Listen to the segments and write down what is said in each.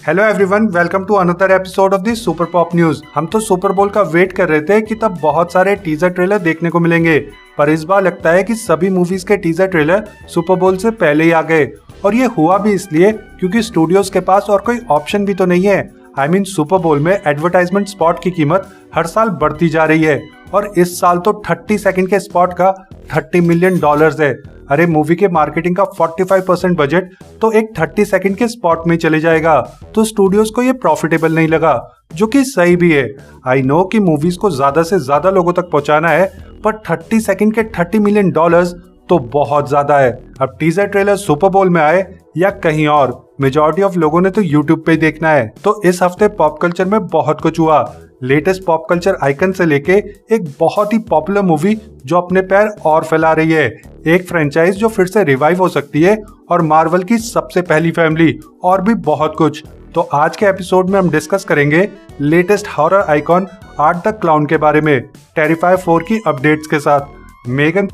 Hello everyone, welcome to another episode of the super pop news. हम तो super बोल का वेट कर रहे थे कि तब बहुत सारे टीजर ट्रेलर देखने को मिलेंगे, पर इस बार लगता है कि सभी मूवीज के टीजर ट्रेलर सुपर बोल से पहले ही आ गए। और ये हुआ भी इसलिए क्योंकि स्टूडियोज के पास और कोई ऑप्शन भी तो नहीं है। सुपर बोल में एडवर्टाइजमेंट स्पॉट की कीमत हर साल बढ़ती जा रही है और इस साल तो 30 सेकंड के स्पॉट का $30 मिलियन है। अरे मूवी के मार्केटिंग का 45% बजट तो एक 30 सेकंड के स्पॉट में चले जाएगा, तो स्टूडियोज को ये प्रॉफिटेबल नहीं लगा, जो कि सही भी है। आई नो कि मूवीज को ज्यादा से ज्यादा लोगों तक पहुंचाना है, पर 30 सेकंड के $30 मिलियन तो बहुत ज्यादा है। अब टीजर ट्रेलर सुपर बोल में आए या कहीं और, मेजॉरिटी ऑफ लोगों ने तो यूट्यूब पे देखना है। तो इस हफ्ते पॉप कल्चर में बहुत कुछ हुआ। लेटेस्ट पॉप कल्चर आइकन से लेके एक बहुत ही पॉपुलर मूवी जो अपने पैर और फैला रही है, एक फ्रेंचाइज जो फिर से रिवाइव हो सकती है, और मार्वल की सबसे पहली फैमिली, और भी बहुत कुछ। तो आज के एपिसोड में हम डिस्कस करेंगे latest horror icon art the clown के बारे में, टेरिफायर 4 की अपडेट्स के साथ, मेगन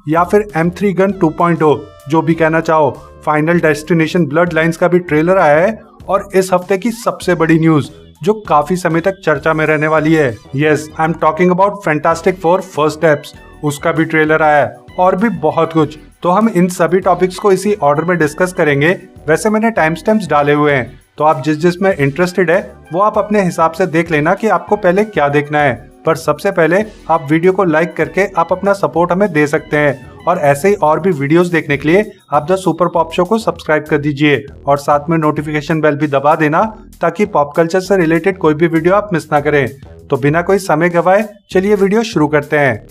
या फिर M3 गन 2.0, जो भी कहना चाहो। फाइनल डेस्टिनेशन ब्लड लाइन्स का भी ट्रेलर आया है, और इस हफ्ते की सबसे बड़ी न्यूज जो काफी समय तक चर्चा में रहने वाली है, yes, I am talking about Fantastic four first steps, उसका भी ट्रेलर आया है, और भी बहुत कुछ। तो हम इन सभी टॉपिक्स को इसी ऑर्डर में डिस्कस करेंगे। वैसे मैंने टाइम स्टैम्प्स डाले हुए हैं, तो आप जिस में इंटरेस्टेड है वो आप अपने हिसाब से देख लेना कि आपको पहले क्या देखना है। पर सबसे पहले आप वीडियो को लाइक करके आप अपना सपोर्ट हमें दे सकते हैं, और ऐसे ही और भी वीडियोस देखने के लिए आप द सुपर पॉप शो को सब्सक्राइब कर दीजिए और साथ में नोटिफिकेशन बेल भी दबा देना, ताकि पॉप कल्चर से रिलेटेड कोई भी वीडियो आप मिस ना करें। तो बिना कोई समय गवाए चलिए वीडियो शुरू करते हैं।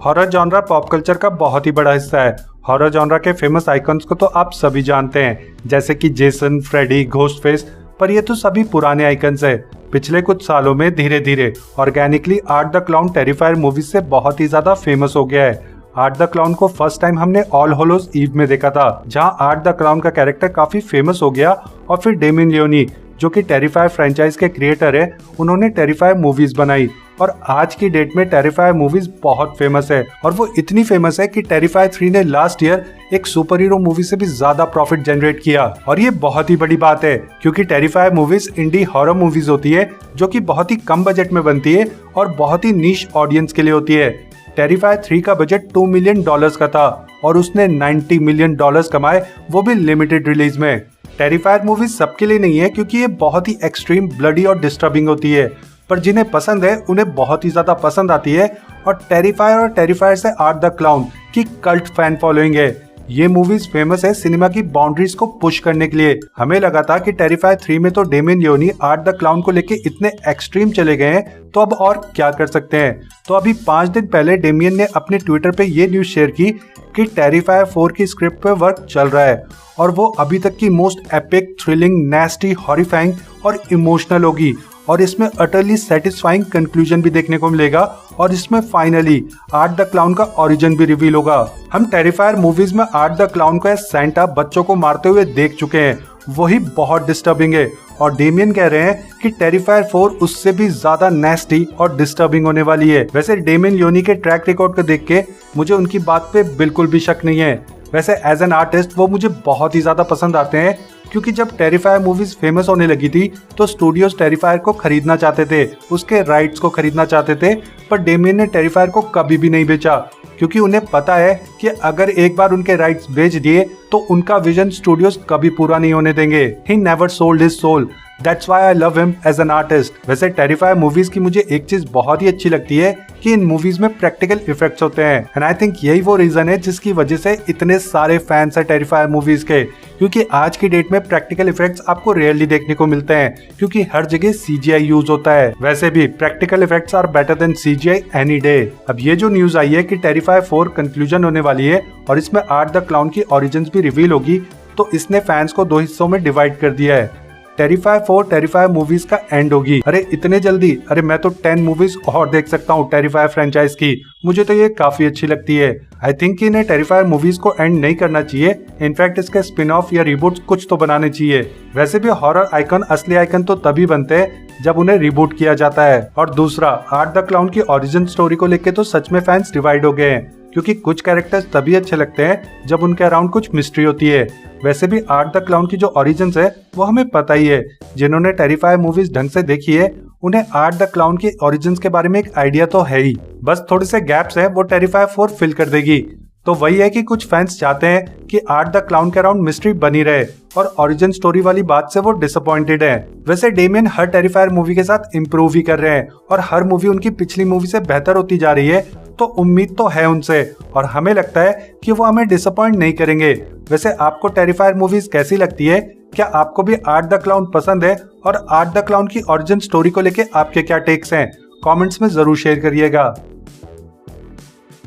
हॉरर जॉनरा पॉप कल्चर का बहुत ही बड़ा हिस्सा है। हॉरर जॉनरा के फेमस आइकॉन्स को तो आप सभी जानते हैं, जैसे कि जेसन, फ्रेडी, घोस्टफेस, पर ये तो सभी पुराने आइकन्स है। पिछले कुछ सालों में धीरे धीरे organically Art the Clown Terrifier movies से बहुत ही ज्यादा फेमस हो गया है। आर्ट द क्लाउन को फर्स्ट टाइम हमने ऑल होलोज ईव में देखा था, जहां आर्ट द क्लाउन का कैरेक्टर काफी फेमस हो गया, और फिर डेमियन लियोनी, जो कि टेरिफायर फ्रेंचाइज के क्रिएटर है, उन्होंने टेरिफायर मूवीज बनाई, और आज की डेट में टेरिफायर मूवीज बहुत फेमस है। और वो इतनी फेमस है कि टेरिफायर 3 ने लास्ट ईयर एक सुपर हीरो मूवी से भी ज्यादा प्रॉफिट जनरेट किया। और ये बहुत ही बड़ी बात है, क्योंकि टेरिफायर मूवीज इंडी हॉरर मूवीज होती है, जो कि बहुत ही कम बजट में बनती है और बहुत ही नीश ऑडियंस के लिए होती है। टेरिफायर 3 का बजट $2 मिलियन का था, और उसने $90 मिलियन कमाए, वो भी लिमिटेड रिलीज में। टेरिफायर मूवीज सबके लिए नहीं है, क्योंकि ये बहुत ही एक्सट्रीम, ब्लडी और डिस्टर्बिंग होती है, पर जिन्हें पसंद है उन्हें बहुत ही ज्यादा पसंद आती है। और टेरिफायर से आर्ट द क्लाउन की कल्ट फैन फॉलोइंग है। ये मूवीज फेमस है सिनेमा की बाउंड्रीज को पुश करने के लिए। हमें लगा था कि टेरिफायर 3 में तो Damien Leone Art the Clown को लेके इतने एक्सट्रीम चले गए हैं, तो अब और क्या कर सकते हैं। तो अभी 5 दिन पहले डेमियन ने अपने ट्विटर पे ये न्यूज शेयर की कि टेरिफायर 4 की स्क्रिप्ट पे वर्क चल रहा है, और वो अभी तक की मोस्ट एपिक, थ्रिलिंग, नेस्टी, हॉरिफाइंग और इमोशनल होगी, और इसमें अटरली सेटिस्फाइंग कंक्लूजन भी देखने को मिलेगा, और इसमें फाइनली आर्ट द क्लाउन का ओरिजिन भी रिवील होगा। हम टेरिफायर मूवीज में आर्ट द क्लाउन को एज सैंटा बच्चों को मारते हुए देख चुके हैं, वही बहुत डिस्टर्बिंग है, और डेमियन कह रहे हैं कि टेरिफायर 4 उससे भी ज्यादा नेस्टी और डिस्टर्बिंग होने वाली है। वैसे डेमियन लियोनी के ट्रैक रिकॉर्ड को देख के मुझे उनकी बात पे बिल्कुल भी शक नहीं है। वैसे एज एन आर्टिस्ट वो मुझे बहुत ही ज्यादा पसंद आते हैं, क्योंकि जब टेरिफायर मूवीज फेमस होने लगी थी तो स्टूडियोज टेरिफायर को खरीदना चाहते थे, उसके राइट्स को खरीदना चाहते थे, पर डेमियन ने टेरिफायर को कभी भी नहीं बेचा, क्योंकि उन्हें पता है कि अगर एक बार उनके राइट्स बेच दिए तो उनका विजन स्टूडियोज कभी पूरा नहीं होने देंगे। He never sold his soul, that's why I love him as an artist. वैसे टेरिफायर मूवीज की मुझे एक चीज बहुत ही अच्छी लगती है कि इन मूवीज में प्रैक्टिकल इफेक्ट्स होते हैं, एंड आई थिंक यही वो रीजन है जिसकी वजह से इतने सारे फैंस है टेरिफायर मूवीज के, क्योंकि आज की डेट में प्रैक्टिकल इफेक्ट्स आपको रेयरली देखने को मिलते हैं, क्योंकि हर जगह CGI यूज होता है। वैसे भी practical effects are better than CGI any day. अब ये जो न्यूज आई है कि टेरिफायर 4 कंक्लूजन होने वाली है और इसमें आर्ट द क्लाउन की ओरिजिन्स भी रिवील होगी, तो इसने फैंस को 2 हिस्सों में डिवाइड कर दिया है। टेरिफायर 4 टेरिफायर मूवीज का एंड होगी। अरे इतने जल्दी? अरे मैं तो 10 मूवीज और देख सकता हूँ टेरिफायर फ्रेंचाइज की, मुझे तो ये काफी अच्छी लगती है। आई थिंक इन्हें टेरिफायर मूवीज को एंड नहीं करना चाहिए, इनफैक्ट इसके स्पिन ऑफ या रिबूट कुछ तो बनाने चाहिए। वैसे भी हॉरर आइकन असली आइकन तो तभी बनते हैं जब उन्हें रिबूट किया जाता है। और दूसरा, आर्ट द क्लाउन की ओरिजिन स्टोरी को लेके तो सच में फैंस डिवाइड हो गए हैं। क्योंकि कुछ कैरेक्टर्स तभी अच्छे लगते हैं जब उनके अराउंड कुछ मिस्ट्री होती है। वैसे भी आर्ट द क्लाउन की जो ओरिजिन्स है वो हमें पता ही है। जिन्होंने टेरिफायर मूवीज ढंग से देखी है उन्हें आर्ट द क्लाउन की ओरिजिन्स के बारे में एक आइडिया तो है ही। बस थोड़े से गैप्स है वो टेरिफायर 4 फिल कर देगी। तो वही है कि कुछ फैंस चाहते हैं कि आर्ट द क्लाउन के अराउंड मिस्ट्री बनी रहे और ओरिजिन स्टोरी वाली बात से वो डिसअपॉइंटेड है। वैसे डेमियन हर टेरिफायर मूवी के साथ इम्प्रूव ही कर रहे हैं और हर मूवी उनकी पिछली मूवी से बेहतर होती जा रही है, तो उम्मीद तो है उनसे और हमें लगता है कि वो हमें डिसअपॉइंट नहीं करेंगे। वैसे आपको टेरिफायर मूवीज कैसी लगती है? क्या आपको भी आर्ट द क्लाउन पसंद है? और आर्ट द क्लाउन की ओरिजिन स्टोरी को लेके आपके क्या टेक्स हैं? कमेंट्स में जरूर शेयर करिएगा।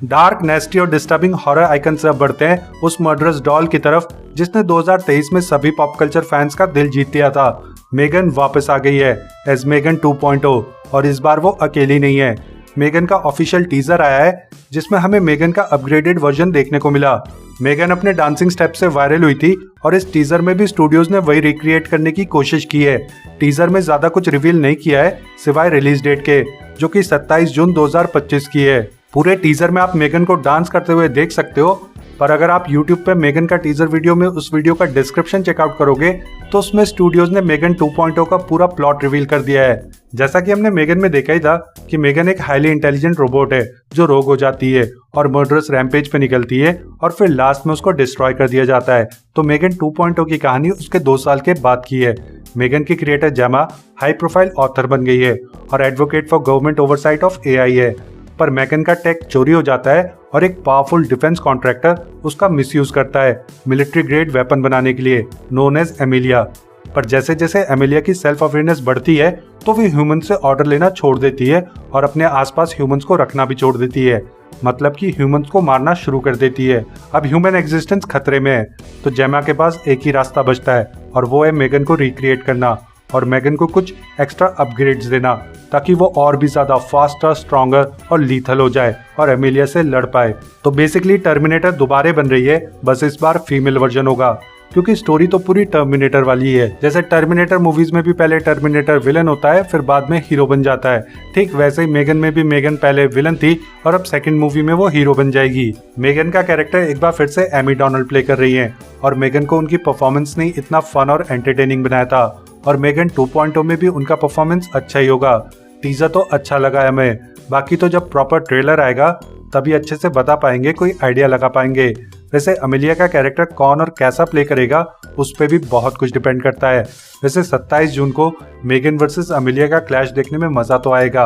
डार्क, नेस्टी और डिस्टर्बिंग हॉरर आइकन से अब बढ़ते हैं उस मर्डरस डॉल की तरफ जिसने 2023 में सभी पॉप कल्चर फैंस का दिल जीत लिया था। मेगन वापस आ गई है एज मेगन 2.0 और इस बार वो अकेली नहीं है। मेगन का ऑफिशियल टीजर आया है जिसमें हमें मेगन का अपग्रेडेड वर्जन देखने को मिला। मेगन अपने डांसिंग स्टेप से वायरल हुई थी और इस टीजर में भी स्टूडियोज ने वही रिक्रिएट करने की कोशिश की है। टीजर में ज्यादा कुछ रिवील नहीं किया है सिवाय रिलीज डेट के, जो कि 27 जून 2025 की है। पूरे टीजर में आप मेगन को डांस करते हुए देख सकते हो, पर अगर आप YouTube पे मेगन का टीजर वीडियो में उस वीडियो का डिस्क्रिप्शन चेकआउट करोगे तो उसमें स्टूडियोज ने मेगन 2.0 का पूरा प्लॉट रिवील कर दिया है। जैसा कि हमने मेगन में देखा ही था कि मेगन एक हाईली इंटेलिजेंट रोबोट है जो रोग हो जाती है और मर्डरस रैम्पेज पे निकलती है और फिर लास्ट में उसको डिस्ट्रॉय कर दिया जाता है। तो मेगन 2.0 की कहानी उसके 2 साल के बाद की है। मेगन की क्रिएटर जेमा हाई प्रोफाइल ऑथर बन गई है और advocate for government oversight of AI है। पर मेगन का टेक चोरी हो जाता है और एक पावरफुल डिफेंस कॉन्ट्रैक्टर उसका मिसयूज करता है मिलिट्री ग्रेड वेपन बनाने के लिए, नोन एज एमिलिया। पर जैसे जैसे एमिलिया की सेल्फ अवेयरनेस बढ़ती है तो वो ह्यूमन से ऑर्डर लेना छोड़ देती है और अपने आसपास ह्यूमंस को रखना भी छोड़ देती है। मतलब कि ह्यूमंस को मारना शुरू कर देती है। अब ह्यूमन एग्जिस्टेंस खतरे में है तो जेमा के पास एक ही रास्ता बचता है और वो है मेगन को रिक्रिएट करना और मेगन को कुछ एक्स्ट्रा अपग्रेड्स देना ताकि वो और भी ज्यादा फास्टर, स्ट्रॉन्गर और लीथल हो जाए और एमिलिया से लड़ पाए। तो बेसिकली टर्मिनेटर दोबारा बन रही है, बस इस बार फीमेल वर्जन होगा क्योंकि स्टोरी तो पूरी टर्मिनेटर वाली है। जैसे टर्मिनेटर मूवीज में भी पहले टर्मिनेटर विलन होता है फिर बाद में हीरो बन जाता है, ठीक वैसे ही मेगन में भी मेगन पहले विलन थी और अब सेकंड मूवी में वो हीरो बन जाएगी। मेगन का कैरेक्टर एक बार फिर से एमी डोनाल्ड प्ले कर रही है और मेगन को उनकी परफॉर्मेंस ने इतना फन और एंटरटेनिंग बनाया था और मेगन 2.0 में भी उनका परफॉर्मेंस अच्छा ही होगा। टीजर तो अच्छा लगा हमें, बाकी तो जब प्रॉपर ट्रेलर आएगा तभी अच्छे से बता पाएंगे, कोई आइडिया लगा पाएंगे। वैसे अमेलिया का कैरेक्टर कौन और कैसा प्ले करेगा उस पे भी बहुत कुछ डिपेंड करता है। वैसे 27 जून को मेगन वर्सेस अमेलिया का क्लैश देखने में मजा तो आएगा।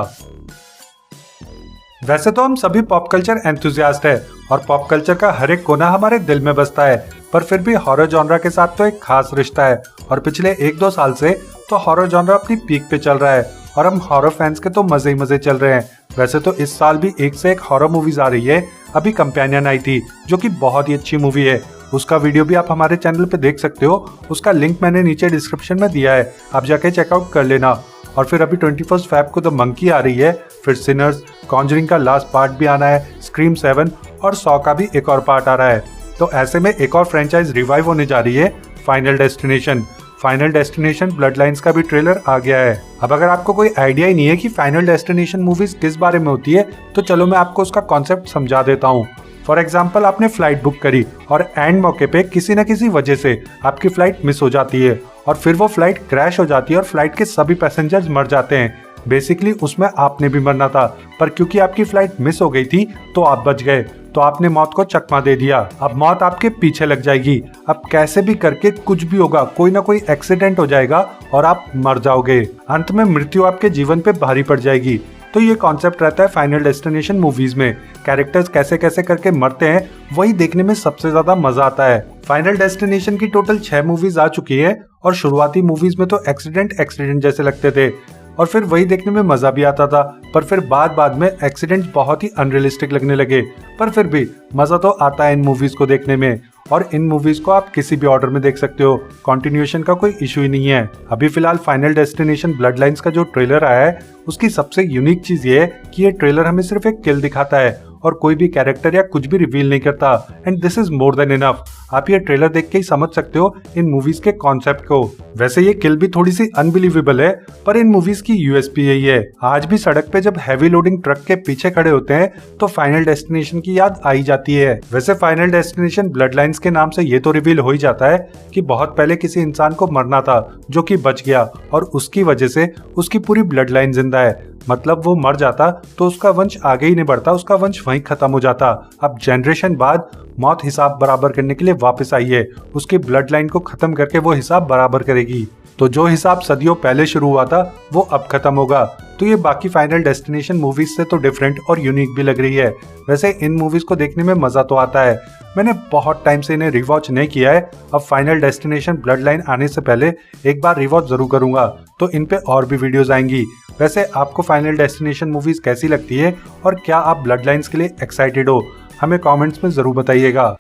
वैसे तो हम सभी पॉप कल्चर एंथुसियास्ट है और पॉप कल्चर का हर एक कोना हमारे दिल में बसता है, पर फिर भी हॉरर जॉनरा के साथ तो एक खास रिश्ता है और पिछले 1-2 साल से तो हॉरर जॉनरा अपनी पीक पे चल रहा है और हम हॉरर फैंस के तो मजे ही मजे चल रहे हैं। वैसे तो इस साल भी एक से एक हॉरर मूवीज आ रही है। अभी कंपेनियन आई थी जो कि बहुत ही अच्छी मूवी है, उसका वीडियो भी आप हमारे चैनल पे देख सकते हो, उसका लिंक मैंने नीचे डिस्क्रिप्शन में दिया है, आप जाके चेकआउट कर लेना। और फिर अभी 21 फेब को द मंकी आ रही है, फिर सिनर्स, कॉन्जरिंग का लास्ट पार्ट भी आना है, स्क्रीम 7 और सॉ का भी एक और पार्ट आ रहा है। तो ऐसे में एक और फ्रेंचाइज रिवाइव होने जा रही है, final destination. Final destination blood lines का भी ट्रेलर आ गया है। अब अगर आपको कोई आइडिया ही नहीं है कि फाइनल डेस्टिनेशन मूवीज किस बारे में होती है तो चलो मैं आपको उसका कॉन्सेप्ट समझा देता हूँ। फॉर एग्जाम्पल आपने फ्लाइट बुक करी और एंड मौके पे किसी न किसी वजह से आपकी फ्लाइट मिस हो जाती है और फिर वो फ्लाइट क्रैश हो जाती है और फ्लाइट के सभी पैसेंजर्स मर जाते हैं। बेसिकली उसमें आपने भी मरना था, पर क्योंकि आपकी फ्लाइट मिस हो गई थी तो आप बच गए, तो आपने मौत को चकमा दे दिया। अब मौत आपके पीछे लग जाएगी। अब कैसे भी करके कुछ भी होगा, कोई ना कोई एक्सीडेंट हो जाएगा और आप मर जाओगे। अंत में मृत्यु आपके जीवन पे भारी पड़ जाएगी। तो ये कॉन्सेप्ट रहता है फाइनल डेस्टिनेशन मूवीज में। कैरेक्टर्स कैसे कैसे करके मरते हैं वही देखने में सबसे ज्यादा मजा आता है। फाइनल डेस्टिनेशन की टोटल 6 मूवीज आ चुकी है और शुरुआती मूवीज में तो एक्सीडेंट जैसे लगते थे और फिर वही देखने में मजा भी आता था, पर फिर बाद में एक्सीडेंट्स बहुत ही अनरियलिस्टिक लगने लगे। पर फिर भी मजा तो आता है इन मूवीज को देखने में और इन मूवीज को आप किसी भी ऑर्डर में देख सकते हो, कंटिन्यूएशन का कोई इशू ही नहीं है। अभी फिलहाल फाइनल डेस्टिनेशन ब्लड लाइन्स का जो ट्रेलर आया है उसकी सबसे यूनिक चीज ये है कि ये ट्रेलर हमें सिर्फ एक किल दिखाता है और कोई भी कैरेक्टर या कुछ भी रिवील नहीं करता, and this is more than enough. आप ये ट्रेलर देख के ही समझ सकते हो इन मूवीज के कॉन्सेप्ट को। वैसे ये किल भी थोड़ी सी अनबिलीवेबल है, पर इन मूवीज की यूएसपी यही है। आज भी सड़क पे जब हैवी लोडिंग ट्रक के पीछे खड़े होते हैं तो फाइनल डेस्टिनेशन की याद आई जाती है। वैसे फाइनल डेस्टिनेशन ब्लड लाइन्स के नाम से ये तो रिवील हो ही जाता है कि बहुत पहले किसी इंसान को मरना था जो कि बच गया और उसकी वजह से उसकी पूरी ब्लड लाइन जिंदा है। मतलब वो मर जाता तो उसका वंश आगे ही नहीं बढ़ता, उसका वंश वहीं खत्म हो जाता। अब जनरेशन बाद मौत हिसाब बराबर करने के लिए वापस आई है, उसकी ब्लड लाइन को खत्म करके वो हिसाब बराबर करेगी। तो जो हिसाब सदियों पहले शुरू हुआ था वो अब खत्म होगा। तो ये बाकी फाइनल डेस्टिनेशन मूवीज से तो डिफरेंट और यूनिक भी लग रही है। वैसे इन मूवीज को देखने में मजा तो आता है। मैंने बहुत टाइम से इन्हें रिवॉच नहीं किया है। अब फाइनल डेस्टिनेशन ब्लड लाइन आने से पहले एक बार रिवॉच जरूर करूंगा, तो इन पे और भी वीडियोस आएंगी। वैसे आपको फाइनल डेस्टिनेशन मूवीज कैसी लगती है और क्या आप ब्लड लाइन्स के लिए एक्साइटेड हो, हमें कमेंट्स में जरूर बताइएगा।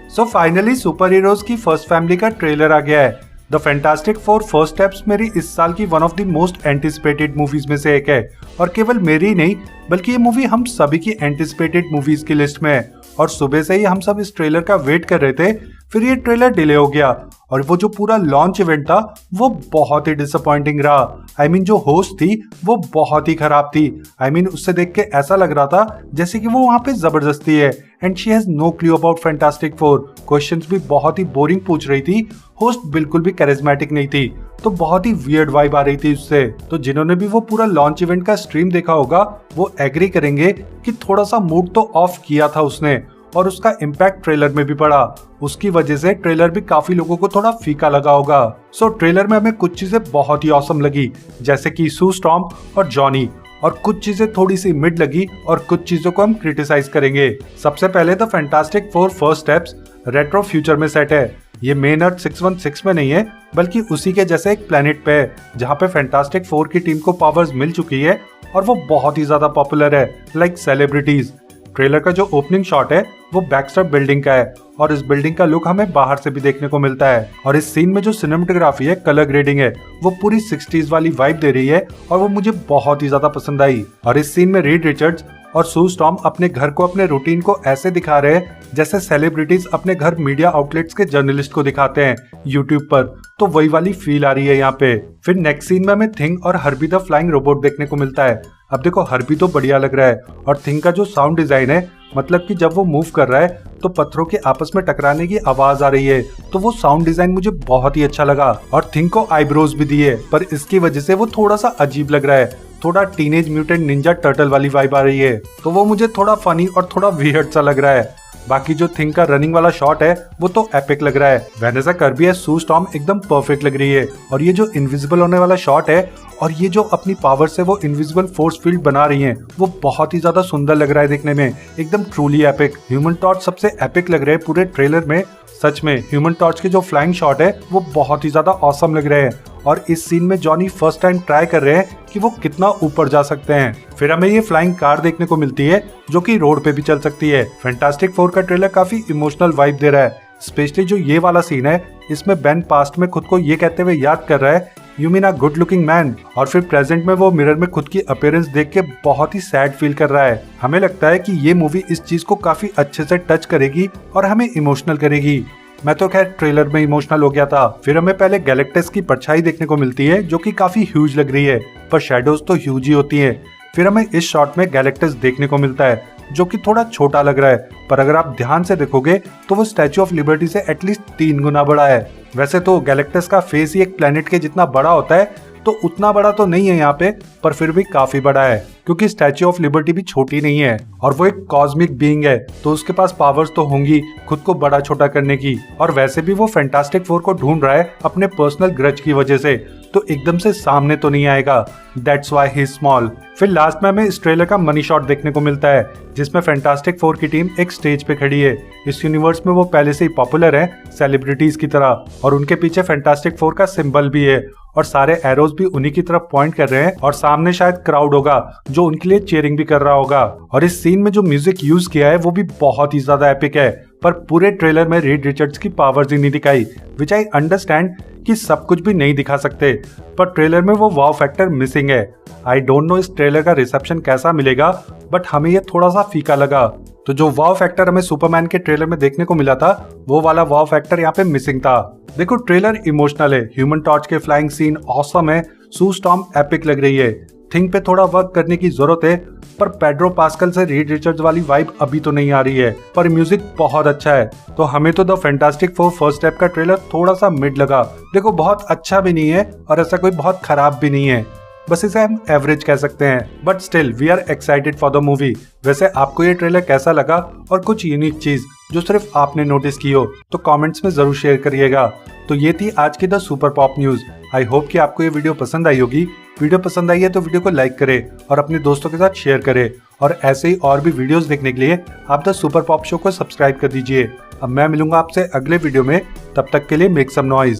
सो फाइनली सुपर हीरोज की फर्स्ट फैमिली का ट्रेलर आ गया है। The fantastic four first steps मेरी इस साल की one of the most anticipated movies में से एक है, और केवल मेरी नहीं बल्कि ये मूवी हम सभी की एंटिसिपेटेड मूवीज की लिस्ट में है। और सुबह से ही हम सब इस ट्रेलर का वेट कर रहे थे, फिर ये ट्रेलर डिले हो गया और वो जो पूरा लॉन्च इवेंट था वो बहुत ही डिसअपॉइंटिंग रहा। जो होस्ट थी वो बहुत ही खराब थी। उससे देख के ऐसा लग रहा था जैसे कि वो वहाँ पे जबरदस्ती है and she has no clue about Fantastic Four. Questions भी बहुत ही बोरिंग पूछ रही थी, होस्ट बिल्कुल भी कैरिज्मेटिक नहीं थी, तो बहुत ही वियर्ड वाइब आ रही थी उससे। तो जिन्होंने भी वो पूरा लॉन्च इवेंट का स्ट्रीम देखा होगा वो एग्री करेंगे कि थोड़ा सा मूड तो ऑफ किया था उसने, और उसका इम्पैक्ट ट्रेलर में भी पड़ा। उसकी वजह से ट्रेलर भी काफी लोगों को थोड़ा फीका लगा होगा। सो ट्रेलर में हमें कुछ चीजें बहुत ही ऑसम लगी, जैसे कि सू स्टॉर्म और जॉनी, और कुछ चीजें थोड़ी सी मिड लगी और कुछ चीजों को हम क्रिटिसाइज करेंगे। सबसे पहले the fantastic four first steps retro future में सेट है। ये मेन अर्थ 616 में नहीं है, बल्कि उसी के जैसे एक प्लेनेट पे है जहाँ पे फैंटास्टिक फोर की टीम को पावर्स मिल चुकी है और वो बहुत ही ज्यादा पॉपुलर है, लाइक सेलिब्रिटीज। ट्रेलर का जो ओपनिंग शॉट है वो बैक्स्टर बिल्डिंग का है, और इस बिल्डिंग का लुक हमें बाहर से भी देखने को मिलता है। और इस सीन में जो सिनेमेटोग्राफी है, कलर ग्रेडिंग है, वो पूरी 60s वाली वाइब दे रही है और वो मुझे बहुत ही ज्यादा पसंद आई। और इस सीन में रीड रिचर्ड्स और सू स्टॉर्म अपने घर को, अपने रूटीन को ऐसे दिखा रहे हैं जैसे सेलिब्रिटीज अपने घर मीडिया आउटलेट्स के जर्नलिस्ट को दिखाते हैं यूट्यूब पर। तो वही वाली फील आ रही है यहाँ पे। फिर नेक्स्ट सीन में हमें थिंग और हर्बी द फ्लाइंग रोबोट देखने को मिलता है। अब देखो, हर्बी तो बढ़िया लग रहा है, और थिंग का जो साउंड डिजाइन है, मतलब कि जब वो मूव कर रहा है तो पत्थरों के आपस में टकराने की आवाज आ रही है, तो वो साउंड डिजाइन मुझे बहुत ही अच्छा लगा। और थिंग को आईब्रोज भी दी है, पर इसकी वजह से वो थोड़ा सा अजीब लग रहा है, थोड़ा टीनेज म्यूटेंट निंजा टर्टल वाली वाइब आ रही है, तो वो मुझे थोड़ा फनी और थोड़ा वियर्ड सा लग रहा है। बाकी जो थिंग का रनिंग वाला शॉट है वो तो एपिक लग रहा है। वैनेसा कर्बी एज सू स्टॉर्म एकदम परफेक्ट लग रही है, और ये जो इनविजिबल होने वाला शॉट है और ये जो अपनी पावर से वो इनविजिबल फोर्स फील्ड बना रही हैं, वो बहुत ही ज्यादा सुंदर लग रहा है देखने में, एकदम ट्रूली एपिक। ह्यूमन टॉर्च सबसे एपिक लग रहे हैं पूरे ट्रेलर में। सच में ह्यूमन टॉर्च के जो फ्लाइंग शॉट है वो बहुत ही ज्यादा ऑसम लग रहे हैं, और इस सीन में जॉनी फर्स्ट टाइम ट्राई कर रहे हैं कि वो कितना ऊपर जा सकते हैं। फिर हमें ये फ्लाइंग कार देखने को मिलती है जो कि रोड पे भी चल सकती है। फैंटास्टिक फोर का ट्रेलर काफी इमोशनल वाइब दे रहा है, स्पेशली जो ये वाला सीन है, इसमें बेन पास्ट में खुद को ये कहते हुए याद कर रहा है, you mean a good looking man, और फिर प्रेजेंट में वो मिरर में खुद की अपीयरेंस देख के बहुत ही सैड फील कर रहा है। हमें लगता है कि ये मूवी इस चीज को काफी अच्छे से टच करेगी और हमें इमोशनल करेगी। मैं तो खैर ट्रेलर में इमोशनल हो गया था। फिर हमें पहले गैलेक्टस की परछाई देखने को मिलती है जो कि काफी ह्यूज लग रही है, पर शैडोज तो ह्यूज ही होती हैं। फिर हमें इस शॉट में गैलेक्टस देखने को मिलता है जो कि थोड़ा छोटा लग रहा है, पर अगर आप ध्यान से देखोगे तो वो स्टैच्यू ऑफ लिबर्टी से एटलीस्ट 3 गुना बड़ा है। वैसे तो गैलेक्टस का फेस ही एक प्लेनेट के जितना बड़ा होता है, तो उतना बड़ा तो नहीं है यहाँ पे, पर फिर भी काफी बड़ा है, क्योंकि स्टैच्यू ऑफ लिबर्टी भी छोटी नहीं है और वो एक कॉस्मिक बीइंग है, तो उसके पास पावर्स तो होंगी खुद को बड़ा छोटा करने की। और वैसे भी वो फैंटास्टिक फोर को ढूंढ रहा है अपने पर्सनल ग्रज की वजह से, तो एकदम से सामने तो नहीं आएगा, that's why he is small. फिर लास्ट में हमें इस ट्रेलर का मनी शॉट देखने को मिलता है जिसमें फैंटास्टिक फोर की टीम एक स्टेज पे खड़ी है। इस यूनिवर्स में वो पहले से ही पॉपुलर है सेलिब्रिटीज की तरह, और उनके पीछे फैंटास्टिक फोर का सिंबल भी है, और सारे एरोज भी उन्हीं की तरफ पॉइंट कर रहे हैं, और सामने शायद क्राउड होगा जो उनके लिए चीयरिंग भी कर रहा होगा। और इस सीन में जो म्यूजिक यूज किया है वो भी बहुत ही ज्यादा एपिक है, पर पूरे ट्रेलर में रीड रिचर्ड्स की पावर्स ही नहीं दिखाई, विच आई अंडरस्टैंड कि सब कुछ भी नहीं दिखा सकते, पर ट्रेलर में वो वाव फैक्टर मिसिंग है। आई डोंट नो इस ट्रेलर का रिसेप्शन कैसा मिलेगा, बट हमें ये थोड़ा सा फीका लगा। तो जो वाव फैक्टर हमें सुपरमैन के ट्रेलर में देखने को मिला था, वो वाला वाव फैक्टर यहाँ पे मिसिंग था। देखो ट्रेलर इमोशनल है, ह्यूमन टॉर्च के फ्लाइंग सीन ऑसम है, सू स्टॉर्म एपिक लग रही है। थिंग पे थोड़ा वर्क करने की जरूरत है, पर पेड्रो पास्कल से रीड रिचर्ड्स वाली वाइब अभी तो नहीं आ रही है, पर म्यूजिक बहुत अच्छा है। तो हमें तो the fantastic four first step का ट्रेलर थोड़ा सा मिड लगा। देखो बहुत अच्छा भी नहीं है और ऐसा कोई बहुत खराब भी नहीं है, बस इसे हम एवरेज कह सकते हैं, but still we are excited for the movie. वैसे आपको ये ट्रेलर कैसा लगा और कुछ यूनिक चीज जो सिर्फ आपने नोटिस की हो तो कमेंट्स में जरूर शेयर करिएगा। तो ये थी आज की the super pop news. I hope कि आपको ये वीडियो पसंद आई होगी। वीडियो पसंद आई है तो वीडियो को लाइक करें और अपने दोस्तों के साथ शेयर करें, और ऐसे ही और भी वीडियोस देखने के लिए आप द सुपर पॉप शो को सब्सक्राइब कर दीजिए। अब मैं मिलूंगा आपसे अगले वीडियो में, तब तक के लिए मेक सम नॉइज।